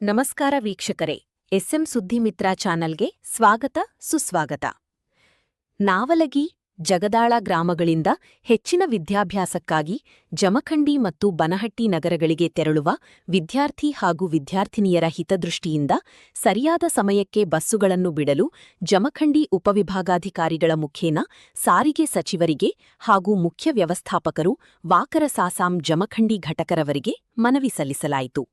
ನಮಸ್ಕಾರ ವೀಕ್ಷಕರೇ, ಎಸ್ಎಂ ಸುದ್ದಿಮಿತ್ರ ಚಾನಲ್ಗೆ ಸ್ವಾಗತ ಸುಸ್ವಾಗತ. ನಾವಲಗಿ, ಜಗದಾಳ ಗ್ರಾಮಗಳಿಂದ ಹೆಚ್ಚಿನ ವಿದ್ಯಾಭ್ಯಾಸಕ್ಕಾಗಿ ಜಮಖಂಡಿ ಮತ್ತು ಬನಹಟ್ಟಿ ನಗರಗಳಿಗೆ ತೆರಳುವ ವಿದ್ಯಾರ್ಥಿ ಹಾಗೂ ವಿದ್ಯಾರ್ಥಿನಿಯರ ಹಿತದೃಷ್ಟಿಯಿಂದ ಸರಿಯಾದ ಸಮಯಕ್ಕೆ ಬಸ್ಸುಗಳನ್ನು ಬಿಡಲು ಜಮಖಂಡಿ ಉಪವಿಭಾಗಾಧಿಕಾರಿಗಳ ಮುಖೇನ ಸಾರಿಗೆ ಸಚಿವರಿಗೆ ಹಾಗೂ ಮುಖ್ಯ ವ್ಯವಸ್ಥಾಪಕರು ವಾಕರ ಸಾಸಾಂ ಜಮಖಂಡಿ ಘಟಕರವರಿಗೆ ಮನವಿ ಸಲ್ಲಿಸಲಾಯಿತು.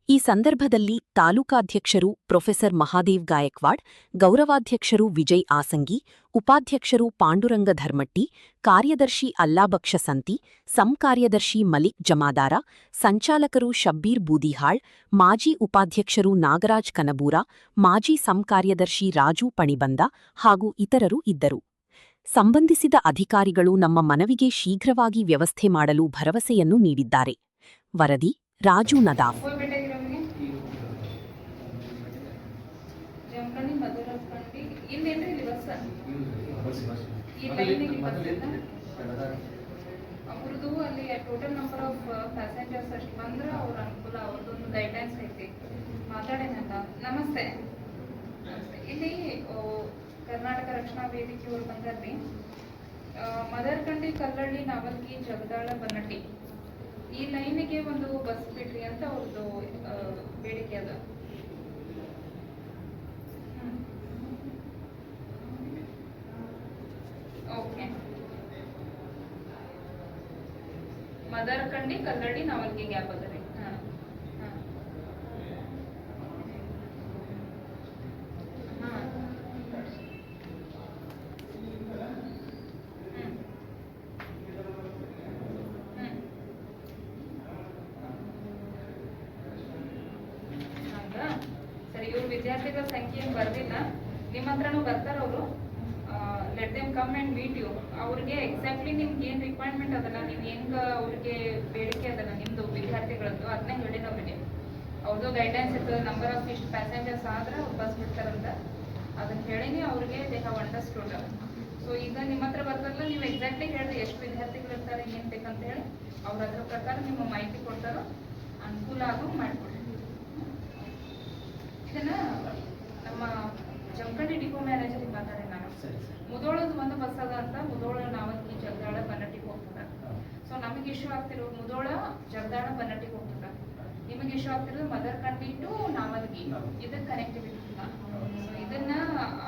ಈ ಸಂದರ್ಭದಲ್ಲಿ ತಾಲೂಕಾಧ್ಯಕ್ಷರು ಪ್ರೊಫೆಸರ್ ಮಹಾದೇವ್ ಗಾಯಕ್ವಾಡ್, ಗೌರವಾಧ್ಯಕ್ಷರು ವಿಜಯ್ ಆಸಂಗಿ, ಉಪಾಧ್ಯಕ್ಷರು ಪಾಂಡುರಂಗ ಧರ್ಮಟ್ಟಿ, ಕಾರ್ಯದರ್ಶಿ ಅಲ್ಲಾಬಕ್ಷ ಸಂತಿ, ಸಂಕಾರ್ಯದರ್ಶಿ ಮಲಿಕ್ ಜಮಾದಾರ, ಸಂಚಾಲಕರು ಶಬ್ಬೀರ್ ಬೂದಿಹಾಳ್, ಮಾಜಿ ಉಪಾಧ್ಯಕ್ಷರು ನಾಗರಾಜ್ ಕನಬೂರ, ಮಾಜಿ ಸಂಕಾರ್ಯದರ್ಶಿ ರಾಜು ಪಣಿಬಂದ ಹಾಗೂ ಇತರರು ಇದ್ದರು. ಸಂಬಂಧಿಸಿದ ಅಧಿಕಾರಿಗಳು ನಮ್ಮ ಮನವಿಗೆ ಶೀಘ್ರವಾಗಿ ವ್ಯವಸ್ಥೆ ಮಾಡಲು ಭರವಸೆಯನ್ನು ನೀಡಿದ್ದಾರೆ. ವರದಿ ರಾಜು ನದಾಫ್. ಅವ್ರದ್ದು ಅಲ್ಲಿ ಟೋಟಲ್ ನಂಬರ್ ಆಫ್ ಪ್ಯಾಸೆಂಜರ್ಸ್ ಅಷ್ಟು ಬಂದ್ರೆ ಅವ್ರ ಅನುಕೂಲ, ಅವ್ರದ್ದೊಂದು ಗೈಡ್ಲೈನ್ಸ್ ಐತಿ. ಮಾತಾಡೇನಲ್ಲ. ನಮಸ್ತೆ. ಇಲ್ಲಿ ಕರ್ನಾಟಕ ರಕ್ಷಣಾ ವೇದಿಕೆಯವ್ರು ಬಂದಾರ್ರಿ. ಮದರ್ಕಂಡಿ, ಕಲ್ಲಳ್ಳಿ, ನಾವಲ್ಗಿ, ಜಗದಾಳ, ಬನ್ನಟ್ಟಿ ಈ ಲೈನಿಗೆ ಒಂದು ಬಸ್ ಬಿಡ್ರಿ ಅಂತ ಅವ್ರದ್ದು ಬೇಡಿಕೆ ಅದ. ಓಕೆ. ಮದರ್ಕಂಡಿ, ಕಲ್ಲಳ್ಳಿ, ನಾವಲ್ಗಿ ಗ್ಯಾಪ್ ಅದ ರೀ. ಸರಿ, ಇವ್ರ ವಿದ್ಯಾರ್ಥಿಗಳ ಸಂಖ್ಯೆ ಏನು ಬರ್ದಿಲ್ಲ. ನಿಮ್ಮ ಹತ್ರನೂ ಬರ್ತಾರ ಅವರು. Let them come and meet you. ಅವ್ರಿಗೆ ಎಕ್ಸಾಕ್ಟ್ಲಿ ನಿಮ್ಗೆ ಏನು ರಿಕ್ವೈರ್ಮೆಂಟ್ ಅದಲ್ಲ, ನೀವು ಹೆಂಗೆ ಅವ್ರಿಗೆ ಬೇಡಿಕೆ ಅದಲ್ಲ ನಿಮ್ಮದು ವಿದ್ಯಾರ್ಥಿಗಳದ್ದು, ಅದನ್ನೇ ಹೇಳಿನ ಅವ್ರಿಗೆ. ಅವ್ರದ್ದು ಗೈಡ್ಲೈನ್ಸ್ ಇರ್ತದೆ, ನಂಬರ್ ಆಫ್ ಇಷ್ಟು ಪ್ಯಾಸೆಂಜರ್ಸ್ ಆದ್ರೆ ಅವ್ರು ಬಸ್ ಬಿಡ್ತಾರಂತ. ಅದನ್ನು ಹೇಳಿನಿ ಅವ್ರಿಗೆ, ದೇ ಹ್ಯಾವ್ ಅಂಡರ್ಸ್ಟುಡ್. ಸೊ ಈಗ ನಿಮ್ಮ ಹತ್ರ ಬರ್ತಾರಲ್ಲ, ನೀವು ಎಕ್ಸಾಕ್ಟ್ಲಿ ಹೇಳ್ರಿ ಎಷ್ಟು ವಿದ್ಯಾರ್ಥಿಗಳು ಇರ್ತಾರೆ, ಏನು ಬೇಕಂತ ಹೇಳಿ ಅವ್ರ ಅದ್ರ ಪ್ರಕಾರ ನಿಮ್ಮ ಮಾಹಿತಿ ಕೊಡ್ತಾರೋ, ಅನುಕೂಲ ಆಗೋ ಮಾಡಿಕೊಡ್ರಿ. ಇದನ್ನ ನಮ್ಮ ಜಮಖಂಡಿ ಡಿಪೋ ಮ್ಯಾನೇಜರಿಗೆ ಮಾತಾಡಿ ನಾನು. ಮುದೋಳದ ಒಂದು ಬಸ್ ಅದ ಅಂತ, ಮುದೋಳ, ನಾವಲ್ಗಿ, ಜಗದಾಳ, ಬನ್ನಟ್ಟಿಗೆ ಹೋಗ್ತದ. ಸೊ ನಮಗೆ ಇಶ್ಯೂ ಆಗ್ತಿರೋ ಮುದೋಳ, ಜಗದಾಳ, ಬನ್ನಟ್ಟಿಗೆ ಹೋಗ್ತದ. ನಿಮಗೆ ಇಶ್ಯೂ ಆಗ್ತಿರೋದು ಮದರ್ಕಂಡಿ ಟು ನಾವಲ್ಗಿ, ಇದಕ್ಕೆ ಕನೆಕ್ಟಿವಿಟಿ ಇಲ್ಲ. ಸೊ ಇದನ್ನ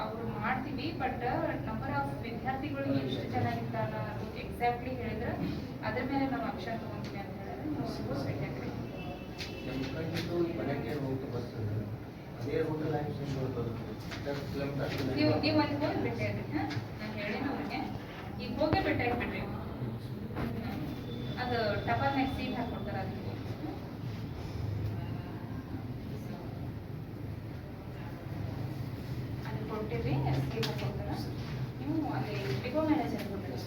ಅವ್ರು ಮಾಡ್ತೀವಿ, ಬಟ್ ನಂಬರ್ ಆಫ್ ವಿದ್ಯಾರ್ಥಿಗಳು ಎಷ್ಟು ಚೆನ್ನಾಗಿರ್ತಾರ ಎಕ್ಸಾಕ್ಟ್ಲಿ ಹೇಳಿದ್ರೆ ಅದ್ರ ಮೇಲೆ ನಾವು ಆಕ್ಷನ್ ತಗೊಂತೀವಿ ಅಂತ ಹೇಳಿದ್ರೆ ನಾವು ಭೇಟಿಯಾಗ್ರಿ. ನೀವು ಅಲ್ಲಿ ಹೋಗಿ ಭೇಟಿಯಾಗ್ರಿ. ನಾನು ಹೇಳಿನ ಅವ್ರಿಗೆ, ಈಗ ಹೋಗೇ ಭೇಟಿಯಾಗ್ಬಿಡ್ರಿ. ಅದು ಟಪಾಲ್ ಮ್ಯಾಗ ಸೀಲ್ ಹಾಕೊಡ್ತಾರ, ಅದಕ್ಕೆ ಅಲ್ಲಿ ಕೊಟ್ಟಿರಿ, ಸೀಲ್ ಹಾಕೊಡ್ತಾರ. ನೀವು ಅಲ್ಲಿ ಡಿಪೋ ಮ್ಯಾನೇಜರ್ ಕೊಟ್ಟಿರಿ.